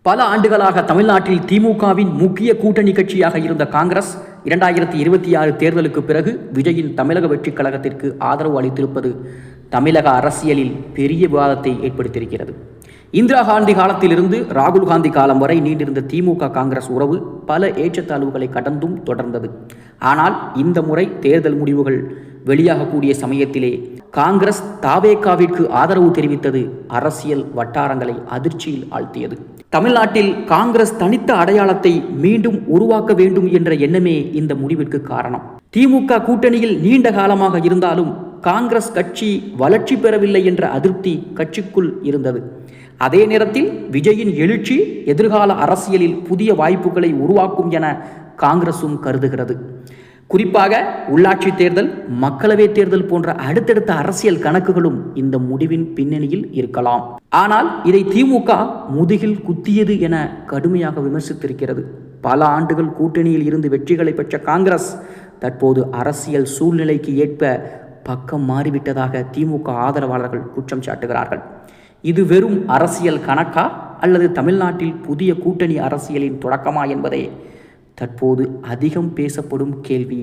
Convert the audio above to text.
பல ஆண்டுகளாக தமிழ்நாட்டில் திமுகவின் முக்கிய கூட்டணி கட்சியாக இருந்த காங்கிரஸ் 2026 தேர்தலுக்கு பிறகு விஜயின் தமிழக வெற்றிக் கழகத்திற்கு ஆதரவு அளித்திருப்பது தமிழக அரசியலில் பெரிய விவாதத்தை ஏற்படுத்தியிருக்கிறது. இந்திரா காந்தி காலத்திலிருந்து ராகுல் காந்தி காலம் வரை நீண்டிருந்த திமுக காங்கிரஸ் உறவு பல ஏற்றத்தாழ்வுகளை கடந்தும் தொடர்ந்தது. ஆனால் இந்த முறை தேர்தல் முடிவுகள் வெளியாகக்கூடிய சமயத்திலே காங்கிரஸ் தாவேகாவிற்கு ஆதரவு தெரிவித்தது அரசியல் வட்டாரங்களை அதிர்ச்சியில் ஆழ்த்தியது. தமிழ்நாட்டில் காங்கிரஸ் தனித்த அடையாளத்தை மீண்டும் உருவாக்க வேண்டும் என்ற எண்ணமே இந்த முடிவிற்கு காரணம். திமுக கூட்டணியில் நீண்ட காலமாக இருந்தாலும் காங்கிரஸ் கட்சி வளர்ச்சி பெறவில்லை என்ற அதிருப்தி கட்சிக்குள் இருந்தது. அதே நேரத்தில் விஜயின் எழுச்சி எதிர்கால அரசியலில் புதிய வாய்ப்புகளை உருவாக்கும் என காங்கிரசும் கருதுகிறது. குறிப்பாக உள்ளாட்சி தேர்தல், மக்களவை தேர்தல் போன்ற அடுத்தடுத்த அரசியல் கணக்குகளும் இந்த முடிவின் பின்னணியில் இருக்கலாம். ஆனால் இதை திமுக முதுகில் குத்தியது என கடுமையாக விமர்சித்திருக்கிறது. பல ஆண்டுகள் கூட்டணியில் இருந்து வெற்றிகளை பெற்ற காங்கிரஸ் தற்போது அரசியல் சூழ்நிலைக்கு ஏற்ப பக்கம் மாறிவிட்டதாக திமுக ஆதரவாளர்கள் குற்றம் சாட்டுகிறார்கள். இது வெறும் அரசியல் கணக்கா அல்லது தமிழ்நாட்டில் புதிய கூட்டணி அரசியலின் தொடக்கமா என்பதே தற்போது அதிகம் பேசப்படும் கேள்வி.